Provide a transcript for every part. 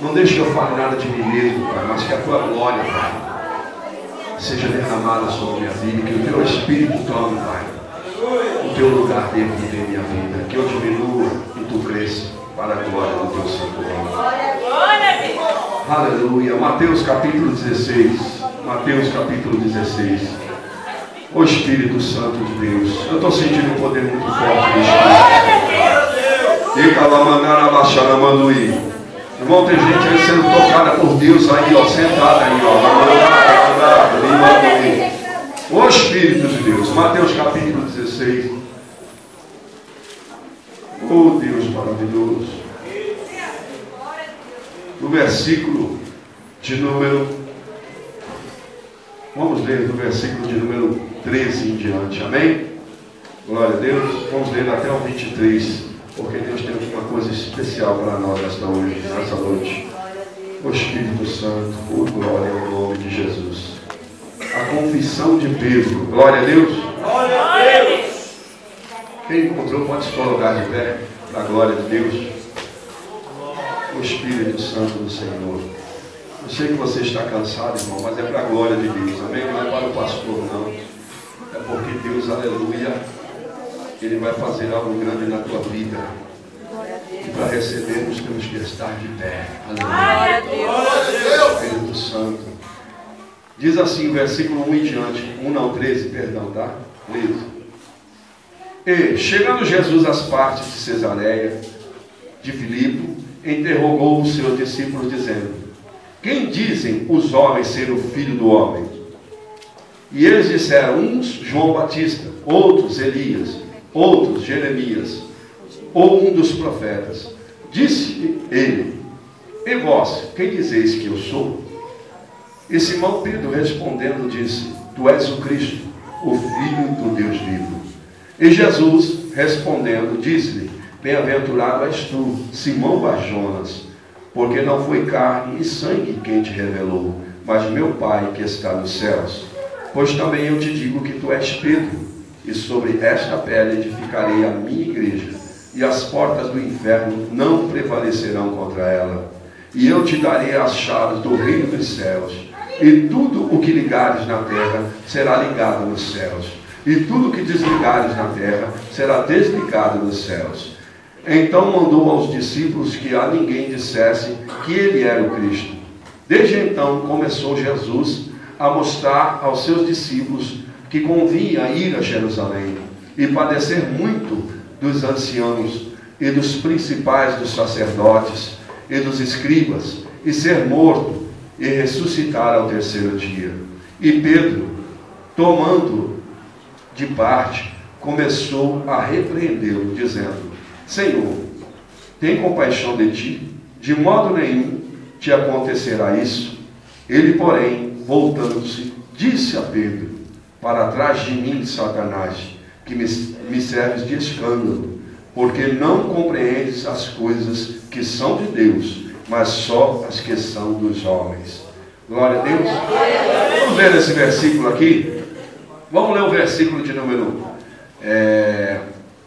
Não deixe que eu fale nada de mim mesmo, Pai, mas que a tua glória, Pai, seja derramada sobre a minha vida, que o teu Espírito tome, Pai, o teu lugar dentro de minha vida, que eu diminua e tu cresça para a glória do teu santo nome. Aleluia. Mateus capítulo 16. Mateus capítulo 16. O Espírito Santo de Deus. Eu estou sentindo um poder muito forte do Espírito. Irmão, tem gente aí sendo tocada por Deus aí, ó, sentada aí, ó. O Espírito de Deus. Mateus capítulo 16. Oh Deus maravilhoso. No versículo de número, vamos ler do versículo de número 13 em diante, amém? Glória a Deus. Vamos ler até o 23, porque Deus tem uma coisa especial para nós nessa noite. O Espírito Santo, por glória ao nome de Jesus. A confissão de Pedro. Glória a Deus. Glória a Deus. Quem encontrou pode se colocar de pé, para a glória de Deus. O Espírito Santo do Senhor. Eu sei que você está cansado, irmão, mas é para a glória de Deus, amém? Não é para o pastor, não. É porque Deus, aleluia, Ele vai fazer algo grande na tua vida. E para recebermos temos que estar de pé. Aleluia. Espírito Santo. Diz assim o versículo 1 em diante, 1 não, 13, perdão, tá? Leio. E, chegando Jesus às partes de Cesareia, de Filipe, interrogou os seus discípulos, dizendo: quem dizem os homens ser o Filho do Homem? E eles disseram, uns João Batista, outros Elias, outros Jeremias, ou um dos profetas. Disse ele: e vós, quem dizeis que eu sou? E Simão Pedro respondendo disse: tu és o Cristo, o Filho do Deus vivo. E Jesus respondendo disse-lhe: bem-aventurado és tu, Simão Bar-Jonas, porque não foi carne e sangue quem te revelou, mas meu Pai que está nos céus. Pois também eu te digo que tu és Pedro, e sobre esta pedra edificarei a minha igreja, e as portas do inferno não prevalecerão contra ela. E eu te darei as chaves do reino dos céus, e tudo o que ligares na terra será ligado nos céus, e tudo o que desligares na terra será desligado nos céus. Então mandou aos discípulos que a ninguém dissesse que ele era o Cristo. Desde então começou Jesus a mostrar aos seus discípulos que convinha ir a Jerusalém e padecer muito dos anciãos e dos principais dos sacerdotes e dos escribas, e ser morto e ressuscitar ao terceiro dia. E Pedro, tomando de parte, começou a repreendê-lo, dizendo: Senhor, tem compaixão de ti, de modo nenhum te acontecerá isso. Ele, porém, voltando-se, disse a Pedro: para trás de mim, Satanás, que me serves de escândalo, porque não compreendes as coisas que são de Deus, mas só as que são dos homens. Glória a Deus. Vamos ler esse versículo aqui. Vamos ler o versículo de número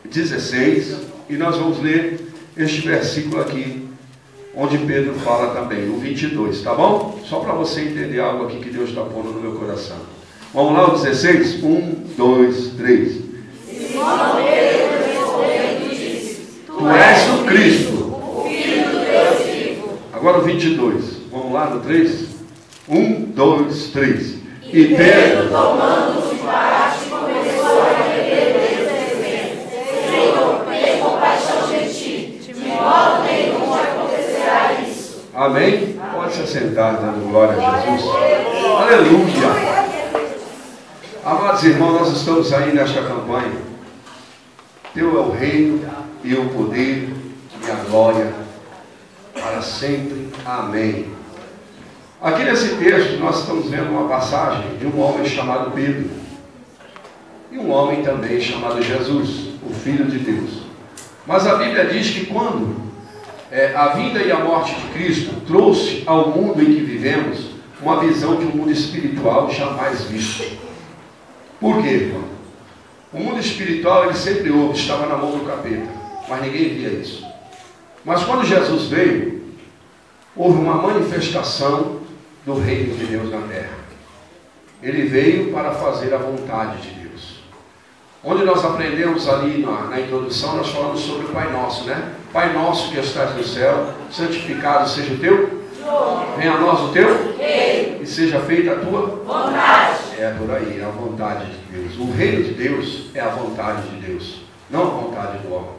16, e nós vamos ler este versículo aqui, onde Pedro fala também, o 22, tá bom? Só para você entender algo aqui que Deus está pondo no meu coração. Vamos lá, o 16? 1, 2, 3. Simão Pedro respondendo disse: Tu és o Cristo, o Filho do Deus vivo. Agora o 22. Vamos lá no 3? 1, 2, 3. E Pedro, tomando de parte, começou a repreender dizendo: Senhor, tem compaixão de ti, de modo nenhum acontecerá isso. amém? Pode se sentar dando glória a Jesus. Aleluia. Amados irmãos, nós estamos aí nesta campanha. Teu é o reino e o poder e a glória para sempre. Amém. Aqui nesse texto nós estamos vendo uma passagem de um homem chamado Pedro e um homem também chamado Jesus, o Filho de Deus. Mas a Bíblia diz que quando a vinda e a morte de Cristo trouxe ao mundo em que vivemos uma visão de um mundo espiritual jamais visto. Por quê, irmão? O mundo espiritual, ele sempre houve, estava na mão do capeta, mas ninguém via isso. Mas quando Jesus veio, houve uma manifestação do reino de Deus na terra. Ele veio para fazer a vontade de Deus. Onde nós aprendemos ali na introdução, nós falamos sobre o Pai Nosso, né? Pai Nosso que estás no céu, santificado seja o teu. Venha a nós o teu reino. E seja feita a tua vontade. É por aí, é a vontade de Deus. O reino de Deus é a vontade de Deus, não a vontade do homem.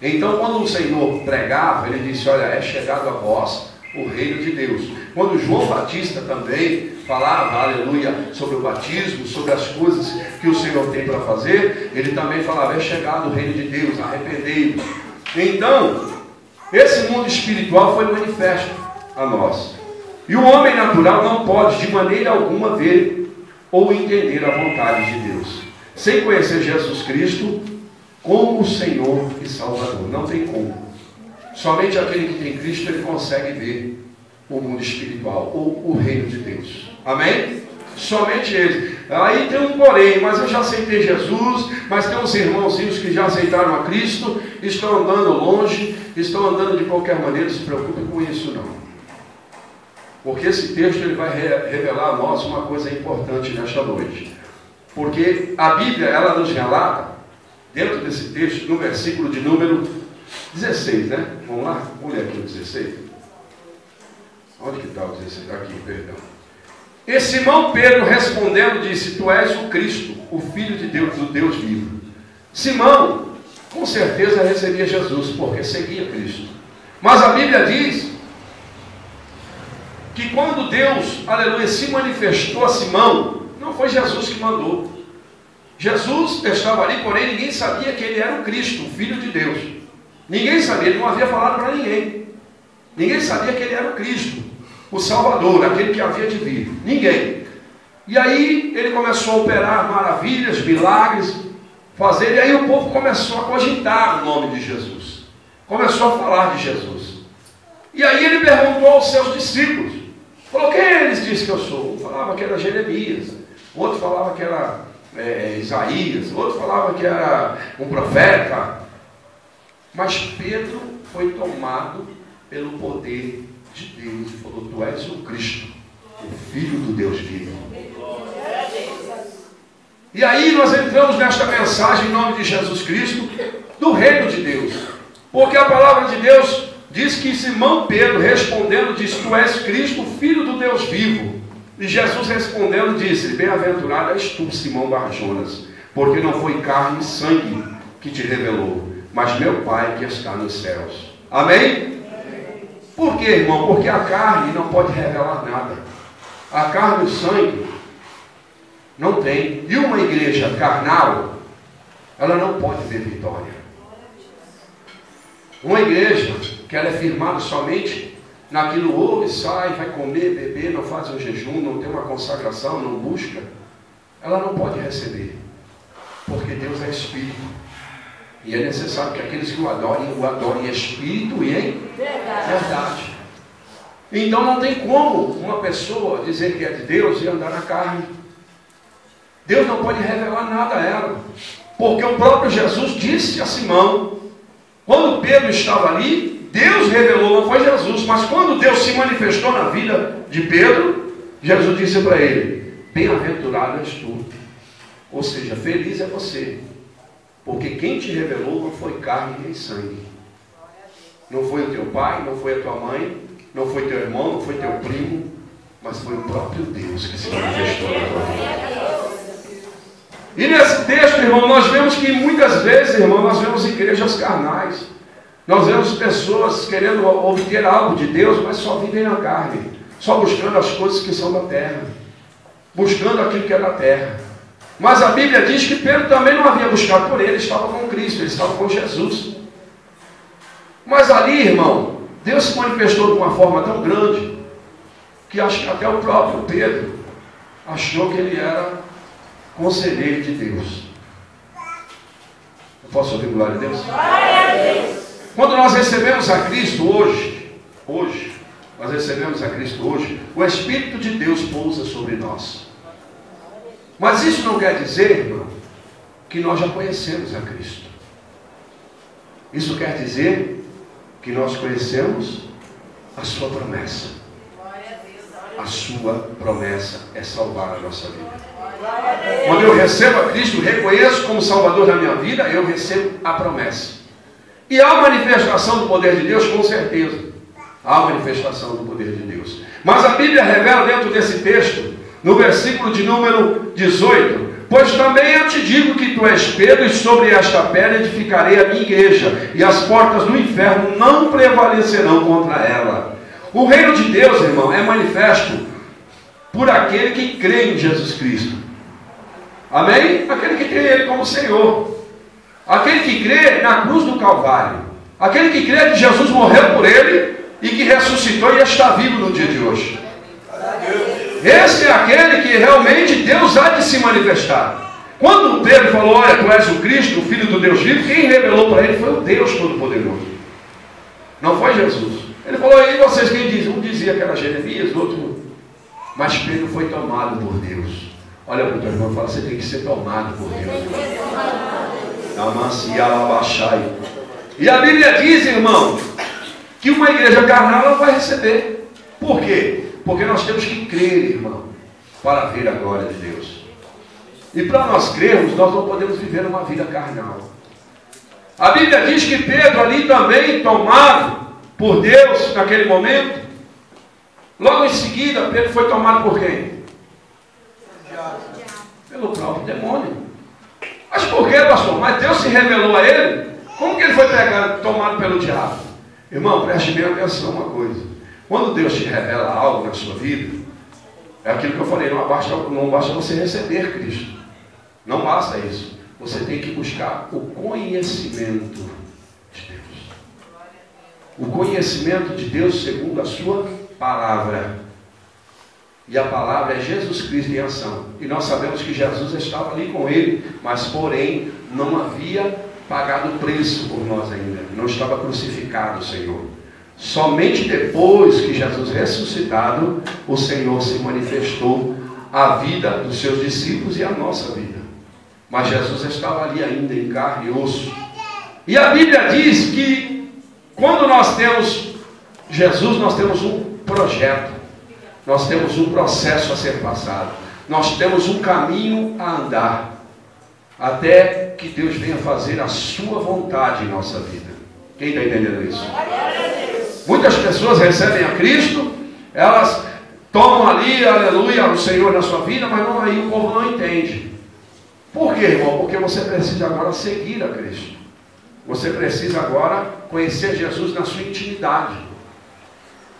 Então, quando o Senhor pregava, ele disse: olha, é chegado a vós o reino de Deus. Quando João Batista também falava, aleluia, sobre o batismo, sobre as coisas que o Senhor tem para fazer, ele também falava: é chegado o reino de Deus, arrependei-vos. Então, esse mundo espiritual foi manifesto a nós. E o homem natural não pode de maneira alguma ver ou entender a vontade de Deus sem conhecer Jesus Cristo como o Senhor e Salvador. Não tem como. Somente aquele que tem Cristo, ele consegue ver o mundo espiritual, ou o reino de Deus. Amém? Somente ele. Aí tem um porém: mas eu já aceitei Jesus, mas tem uns irmãozinhos que já aceitaram a Cristo, estão andando longe, estão andando de qualquer maneira. Não se preocupe com isso não. Porque esse texto ele vai revelar a nós uma coisa importante nesta noite. Porque a Bíblia, ela nos relata, dentro desse texto, no versículo de número 16, né? Vamos lá? Vamos ler aqui o 16. Onde que está o 16? Aqui, perdão. E Simão Pedro respondendo disse: tu és o Cristo, o Filho de Deus, o Deus vivo. Simão, com certeza recebia Jesus, porque seguia Cristo. Mas a Bíblia diz que quando Deus, aleluia, se manifestou a Simão, não foi Jesus que mandou. Jesus estava ali, porém ninguém sabia que ele era o Cristo, o Filho de Deus. Ninguém sabia, ele não havia falado para ninguém. Ninguém sabia que ele era o Cristo, o Salvador, aquele que havia de vir. Ninguém. E aí ele começou a operar maravilhas, milagres, fazer, e aí o povo começou a cogitar o nome de Jesus. Começou a falar de Jesus. E aí ele perguntou aos seus discípulos. Falou: quem eles dizem que eu sou? Um falava que era Jeremias, outro falava que era Isaías, outro falava que era um profeta. Mas Pedro foi tomado pelo poder de Deus e falou: tu és o Cristo, o Filho do Deus vivo. E aí nós entramos nesta mensagem em nome de Jesus Cristo, do reino de Deus. Porque a palavra de Deus diz que Simão Pedro respondendo disse: tu és Cristo, o Filho do Deus vivo. E Jesus respondendo disse: bem-aventurado és tu, Simão Barjonas, porque não foi carne e sangue que te revelou, mas meu Pai que está nos céus. Amém? Por quê, irmão? Porque a carne não pode revelar nada. A carne e o sangue não tem. E uma igreja carnal, ela não pode ver vitória. Uma igreja que ela é firmada somente naquilo, ouve, sai, vai comer, beber, não faz um jejum, não tem uma consagração, não busca, ela não pode receber. Porque Deus é Espírito. E é necessário que aqueles que o adorem em Espírito e em verdade. Então não tem como uma pessoa dizer que é de Deus e andar na carne. Deus não pode revelar nada a ela. Porque o próprio Jesus disse a Simão, quando Pedro estava ali, Deus revelou, não foi Jesus, mas quando Deus se manifestou na vida de Pedro, Jesus disse para ele: bem-aventurado és tu. Ou seja, feliz é você. Porque quem te revelou não foi carne nem sangue. Não foi o teu pai, não foi a tua mãe, não foi teu irmão, não foi teu primo, mas foi o próprio Deus que se manifestou na tua vida. E nesse texto, irmão, nós vemos que muitas vezes, irmão, nós vemos igrejas carnais. Nós vemos pessoas querendo obter algo de Deus, mas só vivem na carne, só buscando as coisas que são da terra, buscando aquilo que é da terra. Mas a Bíblia diz que Pedro também não havia buscado por ele estava com Cristo, ele estava com Jesus. Mas ali, irmão, Deus se manifestou de uma forma tão grande, que acho que até o próprio Pedro achou que ele era conselheiro de Deus. Eu posso ouvir glória a Deus? Glória a Deus. Quando nós recebemos a Cristo hoje, nós recebemos a Cristo hoje, o Espírito de Deus pousa sobre nós. Mas isso não quer dizer, irmão, que nós já conhecemos a Cristo. Isso quer dizer que nós conhecemos a sua promessa. A sua promessa é salvar a nossa vida. Quando eu recebo a Cristo, reconheço como Salvador da minha vida, eu recebo a promessa. E há manifestação do poder de Deus, com certeza. Há manifestação do poder de Deus. Mas a Bíblia revela dentro desse texto, no versículo de número 18, pois também eu te digo que tu és Pedro, e sobre esta pedra edificarei a minha igreja, e as portas do inferno não prevalecerão contra ela. O reino de Deus, irmão, é manifesto por aquele que crê em Jesus Cristo. Amém? Aquele que crê nele como Senhor. Aquele que crê na cruz do Calvário. Aquele que crê que Jesus morreu por ele e que ressuscitou e está vivo no dia de hoje. Esse é aquele que realmente Deus há de se manifestar. Quando Pedro falou, olha, tu és o Cristo, o Filho do Deus vivo, quem revelou para ele foi o Deus Todo-Poderoso. Não foi Jesus. Ele falou, e vocês quem dizem? Um dizia que era Jeremias, outro. Mas Pedro foi tomado por Deus. Olha para o teu irmão e fala, você tem que ser tomado por Deus. E a Bíblia diz, irmão, que uma igreja carnal não vai receber. Por quê? Porque nós temos que crer, irmão, para ver a glória de Deus. E para nós crermos, nós não podemos viver uma vida carnal. A Bíblia diz que Pedro ali também, tomado por Deus naquele momento, logo em seguida, Pedro foi tomado por quem? Pelo próprio demônio. Mas por que, pastor? Mas Deus se revelou a ele? Como que ele foi tomado pelo diabo? Irmão, preste bem atenção uma coisa. Quando Deus te revela algo na sua vida, é aquilo que eu falei, não basta você receber Cristo. Não basta isso. Você tem que buscar o conhecimento de Deus. O conhecimento de Deus segundo a sua palavra. E a palavra é Jesus Cristo em ação. E nós sabemos que Jesus estava ali com ele, mas porém não havia pagado o preço por nós ainda. Não estava crucificado o Senhor. Somente depois que Jesus ressuscitado, o Senhor se manifestou à vida dos seus discípulos e à nossa vida. Mas Jesus estava ali ainda em carne e osso. E a Bíblia diz que quando nós temos Jesus, nós temos um projeto. Nós temos um processo a ser passado. Nós temos um caminho a andar. Até que Deus venha fazer a sua vontade em nossa vida. Quem está entendendo isso? Muitas pessoas recebem a Cristo, elas tomam ali, aleluia, o Senhor na sua vida, mas não, aí o povo não entende. Por quê, irmão? Porque você precisa agora seguir a Cristo. Você precisa agora conhecer Jesus na sua intimidade.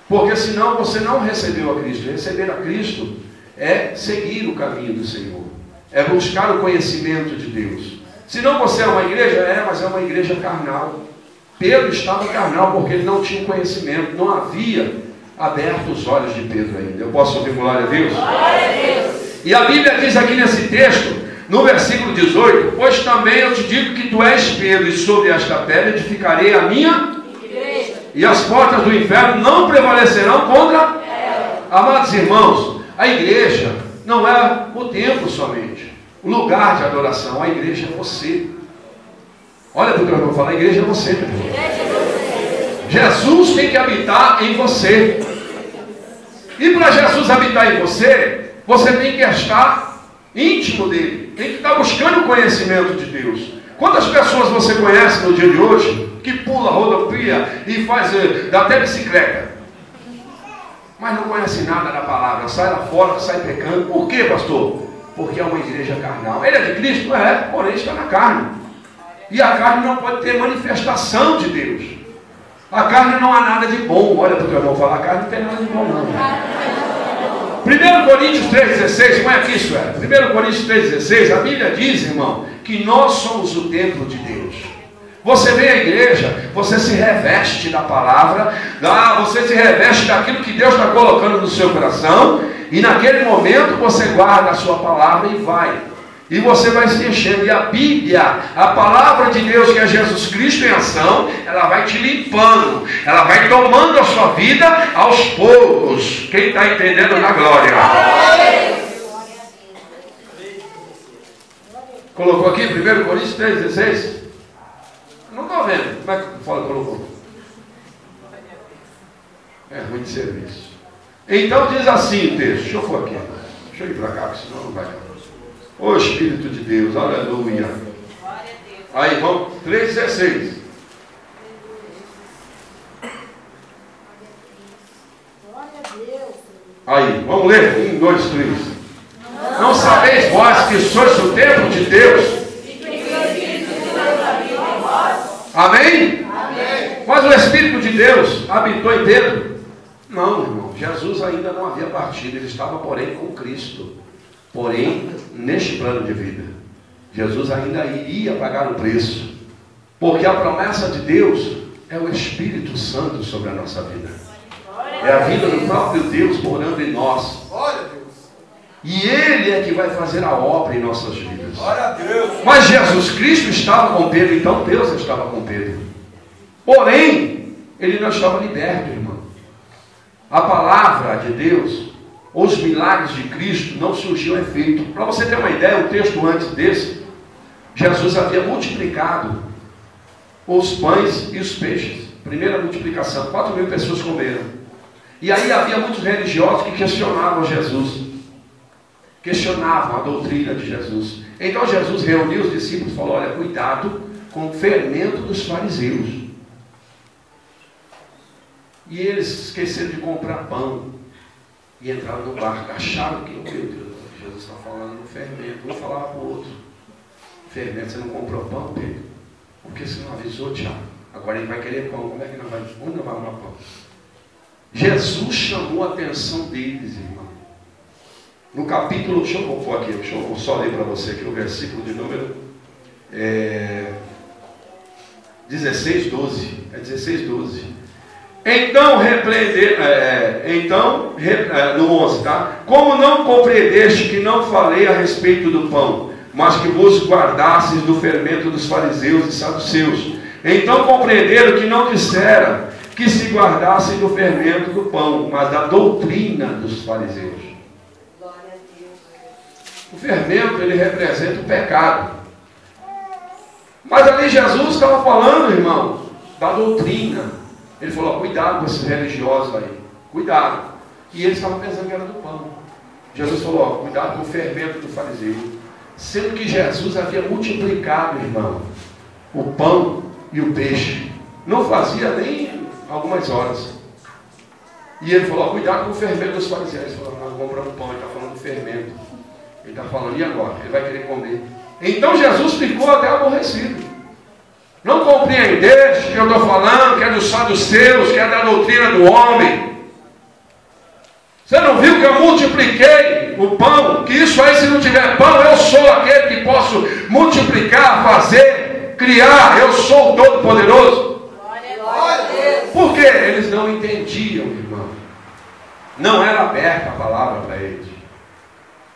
Porque senão você não recebeu a Cristo. Receber a Cristo é seguir o caminho do Senhor. É buscar o conhecimento de Deus. Senão você é uma igreja? Mas é uma igreja carnal. Pedro estava carnal porque ele não tinha conhecimento. Não havia aberto os olhos de Pedro ainda. Eu posso ouvir glória a Deus? Glória a Deus. E a Bíblia diz aqui nesse texto, no versículo 18, pois também eu te digo que tu és Pedro, e sobre esta pedra edificarei a minha igreja, e as portas do inferno não prevalecerão contra ela. Amados irmãos, a igreja não é o templo somente, o lugar de adoração. A igreja é você. Olha para o que eu vou falar, a igreja é você, meu irmão. Jesus tem que habitar em você. E para Jesus habitar em você, você tem que estar íntimo dele. Tem que estar buscando o conhecimento de Deus. Quantas pessoas você conhece no dia de hoje que pula, rodopia e faz, dá até bicicleta, mas não conhece nada da palavra, sai lá fora, sai pecando? Por quê, pastor? Porque é uma igreja carnal. Ele é de Cristo? Porém está na carne. E a carne não pode ter manifestação de Deus. A carne não há nada de bom. Olha para o teu irmão falar, a carne não tem nada de bom não. 1 Coríntios 3,16, como é que isso é? 1 Coríntios 3,16, a Bíblia diz, irmão, que nós somos o templo de Deus. Você vem à igreja, você se reveste da palavra, você se reveste daquilo que Deus está colocando no seu coração, e naquele momento você guarda a sua palavra e vai. E você vai se enchendo. E a Bíblia, a palavra de Deus, que é Jesus Cristo em ação, ela vai te limpando, ela vai tomando a sua vida aos poucos. Quem está entendendo na glória? Colocou aqui 1 Coríntios 3,16? Não estou vendo. Como é que fala colocou? É ruim de serviço. Então diz assim o texto. Deixa eu for aqui. Deixa eu ir para cá, porque senão não vai. Ô Espírito de Deus, aleluia. Aí vamos, 3,16. Aí, vamos ler? 1, 2, 3. Não sabeis vós que sois o templo de Deus? Amém? Mas o Espírito de Deus habitou em Pedro? Não, irmão. Jesus ainda não havia partido. Ele estava, porém, com Cristo. Porém, neste plano de vida, Jesus ainda iria pagar o preço. Porque a promessa de Deus é o Espírito Santo sobre a nossa vida. É a vida do próprio Deus morando em nós. E Ele é que vai fazer a obra em nossas vidas. Mas Jesus Cristo estava com Pedro, então Deus estava com Pedro. Porém, ele não estava liberto, irmão. A palavra de Deus, os milagres de Cristo não surgiam efeito. Para você ter uma ideia, um texto antes desse, Jesus havia multiplicado os pães e os peixes. Primeira multiplicação, 4.000 pessoas comeram. E aí havia muitos religiosos que questionavam Jesus. Questionavam a doutrina de Jesus. Então Jesus reuniu os discípulos e falou: olha, cuidado com o fermento dos fariseus. E eles esqueceram de comprar pão. E entraram no barco. Acharam que, meu Deus, Jesus está falando no fermento. Vou falar para o outro. Fermento, você não comprou pão, Pedro? Porque você não avisou, Tiago. Agora ele vai querer pão. Como é que não vai? Onde não vai arrumar pão? Jesus chamou a atenção deles, irmão. No capítulo, deixa eu pôr aqui, deixa eu só ler para você aqui o versículo de número 16, 12. É 16, 12. Então repreender, no 11, tá? Como não compreendeste que não falei a respeito do pão, mas que vos guardasses do fermento dos fariseus e saduceus. Então compreenderam que não dissera que se guardassem do fermento do pão, mas da doutrina dos fariseus. O fermento, ele representa o pecado. Mas ali Jesus estava falando, irmão, da doutrina. Ele falou: cuidado com esses religiosos aí, cuidado. E eles estavam pensando que era do pão. Jesus falou: cuidado com o fermento do fariseu. Sendo que Jesus havia multiplicado, irmão, o pão e o peixe. Não fazia nem algumas horas. E ele falou: cuidado com o fermento dos fariseus. Ele falou: nós compramos pão, ele está falando do fermento. Ele está falando, e agora? Ele vai querer comer. Então Jesus ficou até aborrecido. Não compreendeste que eu estou falando, que é dos saduceus, que é da doutrina do homem? Você não viu que eu multipliquei o pão? Que isso aí, se não tiver pão, eu sou aquele que posso multiplicar, fazer, criar. Eu sou o Todo-Poderoso. Por quê? Eles não entendiam, irmão. Não era aberta a palavra para eles.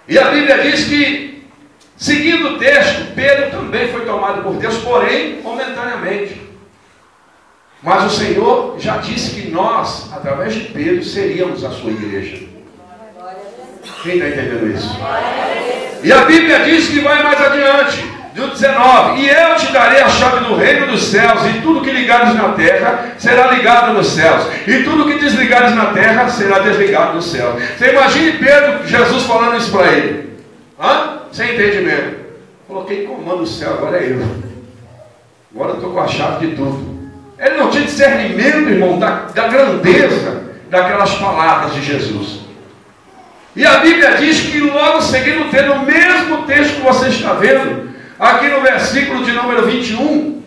E a Bíblia diz que, seguindo o texto, Pedro também foi tomado por Deus, porém, momentaneamente. Mas o Senhor já disse que nós, através de Pedro, seríamos a sua igreja. Quem está entendendo isso? E a Bíblia diz que vai mais adiante, do 19: e eu te darei a chave do reino dos céus, e tudo que ligares na terra será ligado nos céus, e tudo que desligares na terra será desligado nos céus. Você imagine Pedro, Jesus falando isso para ele, sem entendimento. Falou: quem comanda o céu agora é eu. Agora eu estou com a chave de tudo. Ele não tinha discernimento, irmão, da grandeza daquelas palavras de Jesus. E a Bíblia diz que logo seguindo, tendo o mesmo texto que você está vendo, aqui no versículo de número 21,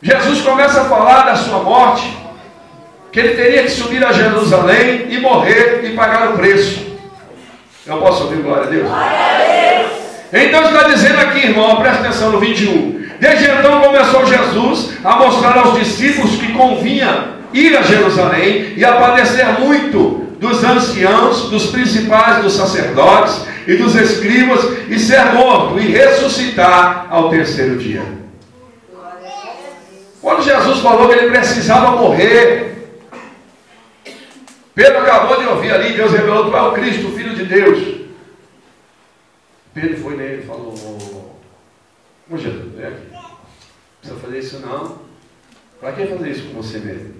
Jesus começa a falar da sua morte, que ele teria que subir a Jerusalém e morrer e pagar o preço. Eu posso ouvir glória a Deus? Glória a Deus. Então está dizendo aqui, irmão, presta atenção no 21. Desde então começou Jesus a mostrar aos discípulos que convinha ir a Jerusalém e a padecer muito dos anciãos, dos principais, dos sacerdotes e dos escribas, e ser morto e ressuscitar ao terceiro dia. Quando Jesus falou que ele precisava morrer, Pedro acabou de ouvir ali, Deus revelou que é o Cristo, o Filho de Deus. Pedro foi nele e falou: ô Jesus, vem aqui. Não precisa fazer isso não. Para que fazer isso com você mesmo?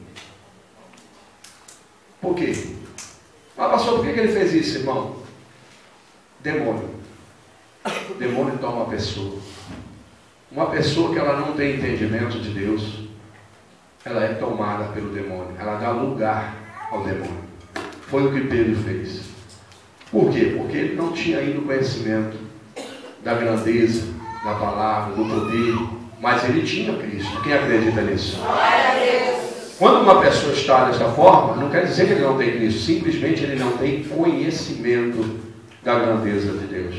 Por quê? Mas pastor, por que ele fez isso, irmão? Demônio. Demônio toma uma pessoa. Uma pessoa que ela não tem entendimento de Deus, ela é tomada pelo demônio. Ela dá lugar ao demônio. Foi o que Pedro fez. Por quê? Porque ele não tinha ainda o conhecimento da grandeza, da palavra, do poder. Mas ele tinha Cristo. Quem acredita nisso? Quando uma pessoa está dessa forma, não quer dizer que ele não tem Cristo. Simplesmente ele não tem conhecimento da grandeza de Deus.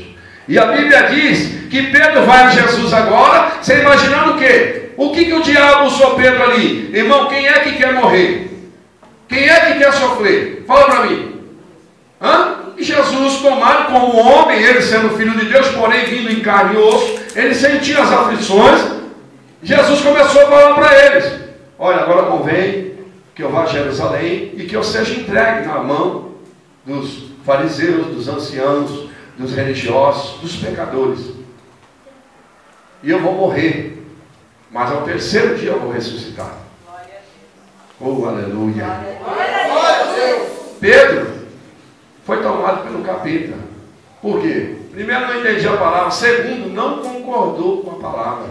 E a Bíblia diz que Pedro vai a Jesus agora, você imaginando o quê? O que o diabo usou Pedro ali? Irmão, quem é que quer morrer? Quem é que quer sofrer? Fala para mim. E Jesus, tomado como homem, ele sendo filho de Deus, porém vindo em carne e osso, ele sentia as aflições. Jesus começou a falar para eles: olha, agora convém que eu vá a Jerusalém e que eu seja entregue na mão dos fariseus, dos anciãos, dos religiosos, dos pecadores. E eu vou morrer, mas ao terceiro dia eu vou ressuscitar. Oh, aleluia! Pedro foi tomado pelo capeta. Por quê? Primeiro, não entendia a palavra. Segundo, não concordou com a palavra.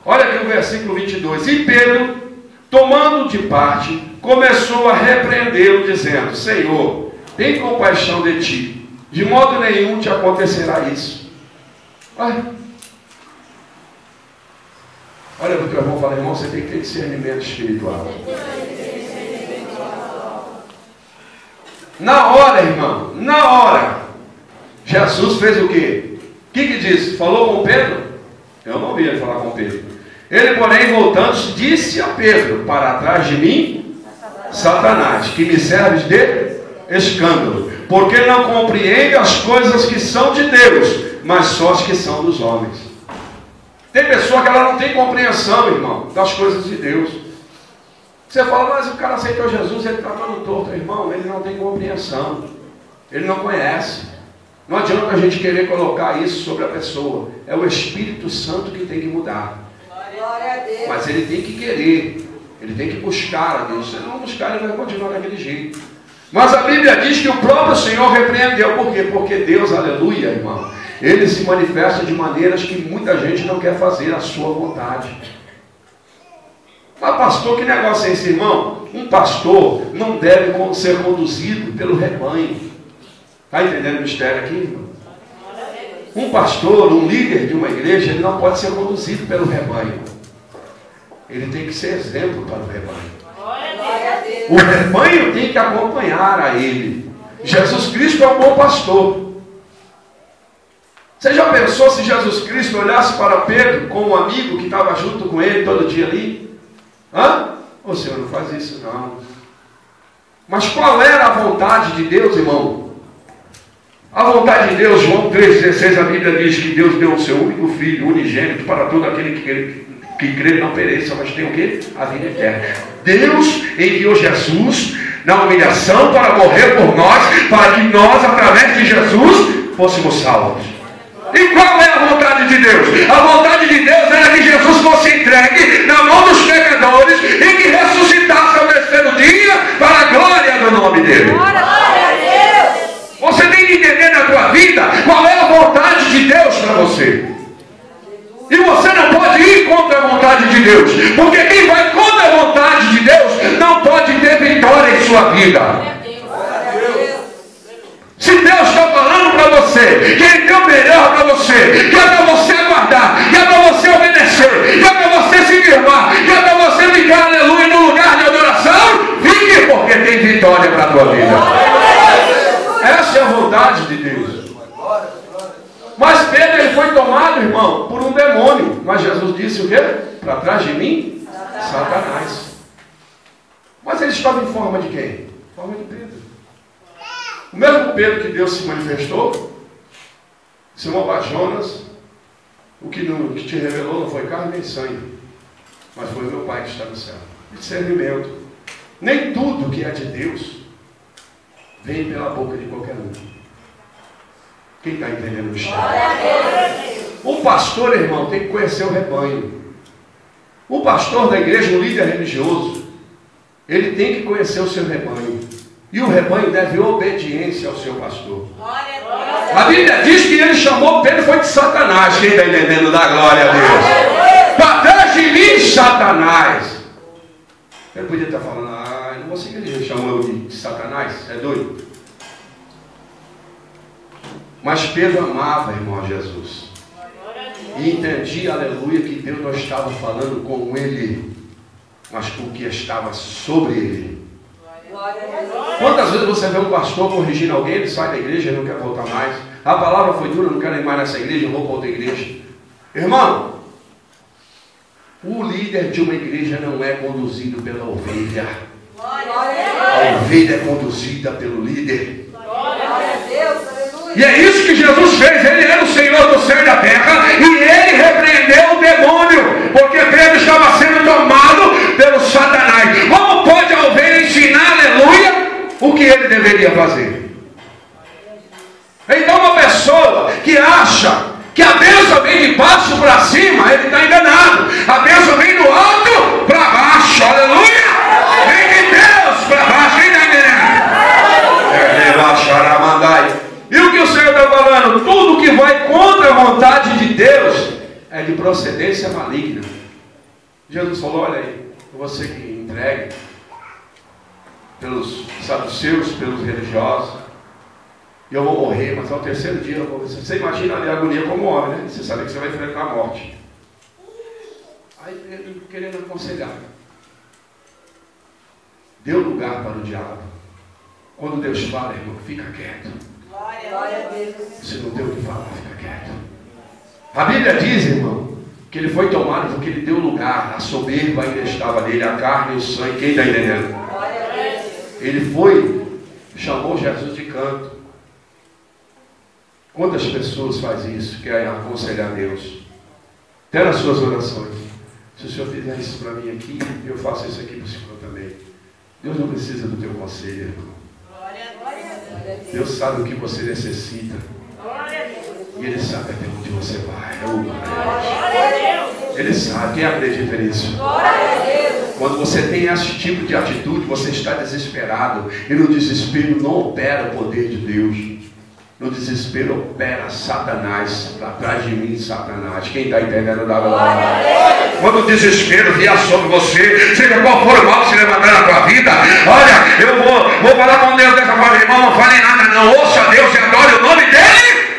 Olha aqui o versículo 22. E Pedro, tomando de parte, começou a repreendê-lo, dizendo: Senhor, tem compaixão de ti, de modo nenhum te acontecerá isso. Olha o que eu vou falar, irmão, você tem que ter discernimento espiritual. Na hora, irmão, na hora, Jesus fez o quê? O que disse? Falou com Pedro? Eu não vi ele falar com Pedro. Ele, porém, voltando-se, disse a Pedro: para trás de mim, Satanás, que me serves de escândalo, porque não compreende as coisas que são de Deus, mas só as que são dos homens. Tem pessoa que ela não tem compreensão, irmão, das coisas de Deus. Você fala: mas o cara aceitou Jesus, ele está todo torto. Irmão, ele não tem compreensão, ele não conhece. Não adianta a gente querer colocar isso sobre a pessoa. É o Espírito Santo que tem que mudar. Glória a Deus. Mas ele tem que querer, ele tem que buscar a Deus. Se ele não buscar, ele vai continuar daquele jeito. Mas a Bíblia diz que o próprio Senhor repreendeu. Por quê? Porque Deus, aleluia, irmão, ele se manifesta de maneiras que muita gente não quer fazer a sua vontade. Mas pastor, que negócio é esse, irmão? Um pastor não deve ser conduzido pelo rebanho. Está entendendo o mistério aqui, irmão? Um pastor, um líder de uma igreja, ele não pode ser conduzido pelo rebanho. Ele tem que ser exemplo para o rebanho. O rebanho tem que acompanhar a ele. Jesus Cristo é um bom pastor. Você já pensou se Jesus Cristo olhasse para Pedro como um amigo que estava junto com ele todo dia ali? O Senhor não faz isso não. Mas qual era a vontade de Deus, irmão? A vontade de Deus, João 3,16, a Bíblia diz que Deus deu o seu único filho, unigênito, para todo aquele que crê não pereça, mas tem o quê? A vida eterna. Deus enviou Jesus na humilhação para morrer por nós, para que nós, através de Jesus, fôssemos salvos. E qual é a vontade de Deus? A vontade de Deus era que Jesus fosse entregue na mão dos pecadores e que ressuscitasse ao terceiro dia para a glória do nome dele. Você tem que entender na tua vida qual é a vontade de Deus para você. E você não pode ir contra a vontade de Deus, porque quem vai contra a vontade de Deus não pode ter vitória em sua vida. Se Deus está falando para você que Ele tem o melhor para você, que é para você aguardar, que é para você obedecer, que é para você se firmar, que é para você ficar, aleluia, no lugar de adoração, fique, porque tem vitória para a tua vida. Essa é a vontade de Deus. Mas Pedro, ele foi tomado, irmão, por um demônio. Mas Jesus disse o quê? Para trás de mim, Satanás. Mas ele estava em forma de quem? Em forma de Pedro. O mesmo Pedro que Deus se manifestou, Simão Bajonas, o que te revelou não foi carne nem sangue, mas foi o meu Pai que está no céu. Discernimento. Nem tudo que é de Deus vem pela boca de qualquer um. Quem está entendendo o mistério? O pastor, irmão, tem que conhecer o rebanho. O pastor da igreja, um líder religioso, ele tem que conhecer o seu rebanho. E o rebanho deve obediência ao seu pastor. A Bíblia diz que ele chamou Pedro, foi de Satanás. Quem está entendendo? Da glória a Deus. Para trás de mim, Satanás. Ele podia estar falando, eu não vou seguir ele, chamou de Satanás, é doido. Mas Pedro amava, irmão, Jesus. E entendia, aleluia, que Deus não estava falando com ele, mas com o que estava sobre ele. Quantas vezes você vê um pastor corrigindo alguém, ele sai da igreja e não quer voltar mais. A palavra foi dura, não quero ir mais nessa igreja, eu vou para outra igreja. Irmão, o líder de uma igreja não é conduzido pela ovelha. A ovelha é conduzida pelo líder. E é isso que Jesus fez. Ele era o Senhor do céu e da terra, e ele repreendeu o demônio, porque Pedro estava sendo tomado pelo Satanás. Como pode a ovelha ensinar, aleluia, o que ele deveria fazer? Então uma pessoa que acha que a bênção vem de baixo para cima, ele está enganado. A bênção vem do alto para baixo, aleluia. Vem de Deus para baixo, quem está entendendo? E o que o Senhor está falando? Tudo que vai contra a vontade de Deus é de procedência maligna. Jesus falou, olha aí, você que entregue pelos saduceus, pelos religiosos, e eu vou morrer, mas ao terceiro dia eu vou. Você imagina ali a agonia como homem, né? Você sabe que você vai enfrentar a morte. Aí Pedro querendo aconselhar. Deu lugar para o diabo. Quando Deus fala, irmão, fica quieto. Glória a Deus. Se não tem o que falar, fica quieto. A Bíblia diz, irmão, que ele foi tomado porque ele deu lugar. A soberba ainda estava nele, a carne e o sangue. Quem está entendendo? Glória a Deus. Ele foi, chamou Jesus de canto. Quantas pessoas fazem isso? Querem aconselhar Deus? Até nas suas orações. Se o Senhor fizer isso para mim aqui, eu faço isso aqui para o Senhor também. Deus não precisa do teu conselho, irmão. Deus sabe o que você necessita. E Ele sabe até onde você vai. Ele sabe. Quem acredita nisso? Quando você tem esse tipo de atitude, você está desesperado. E no desespero não opera o poder de Deus. No desespero opera Satanás. Para trás de mim, Satanás. Quem está entendendo da glória? Quando o desespero vier sobre você, seja qual for o mal que se levantar na tua vida, olha, eu vou falar com Deus dessa forma, irmão, não fale nada não. Ouça a Deus e adore o nome dEle.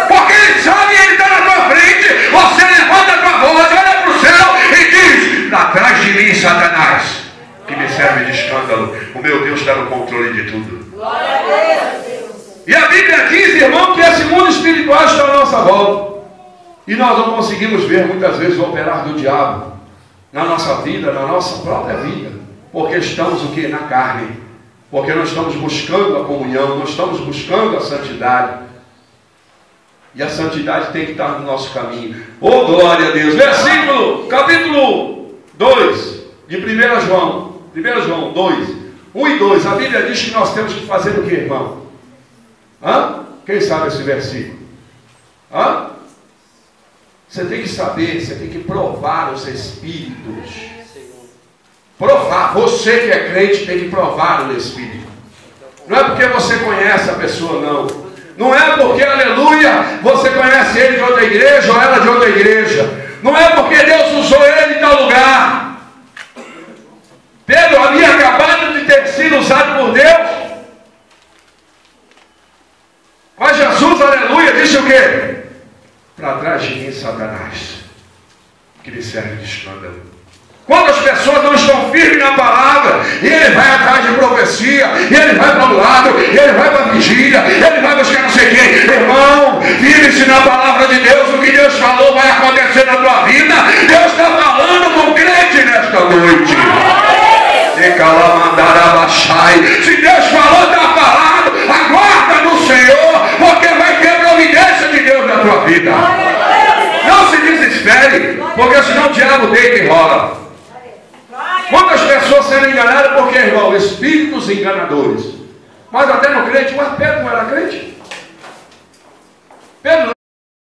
Porque Ele sabe, Ele está na tua frente. Você levanta a tua voz, olha para o céu e diz, para trás de mim, Satanás, que me serve de escândalo. O meu Deus está no controle de tudo. Glória a Deus. E a Bíblia diz, irmão, que esse mundo espiritual está à nossa volta. E nós não conseguimos ver muitas vezes o operar do diabo na nossa vida, na nossa própria vida. Porque estamos o que? Na carne. Porque não estamos buscando a comunhão, não estamos buscando a santidade. E a santidade tem que estar no nosso caminho. Oh, glória a Deus! Capítulo 2 de 1 João. 1 João 2, 1 e 2. A Bíblia diz que nós temos que fazer o que, irmão? Quem sabe esse versículo? Você tem que saber, você tem que provar os espíritos. Provar. Você que é crente tem que provar o espírito. Não é porque você conhece a pessoa, não. Não é porque, aleluia, você conhece ele de outra igreja ou ela de outra igreja. Não é porque Deus usou ele em tal lugar. Pedro havia acabado de ter sido usado por Deus. Mas Jesus, aleluia, disse o quê? Para trás de mim, Satanás, que lhe serve de escândalo. Quando as pessoas não estão firmes na palavra, e ele vai atrás de profecia, e ele vai para um lado, e ele vai para a vigília, ele vai buscar não sei quem. Irmão, firme-se na palavra de Deus, o que Deus falou vai acontecer na tua vida. Deus está falando com o crente nesta noite. Se Deus falou, está falado, aguarda no Senhor, porque vai ter providência de Deus na tua vida. Não se desespere, porque senão o diabo deita e rola. Quantas pessoas sendo enganadas porque, irmão, espíritos enganadores. Mas até no crente, mas Pedro não era crente? Pedro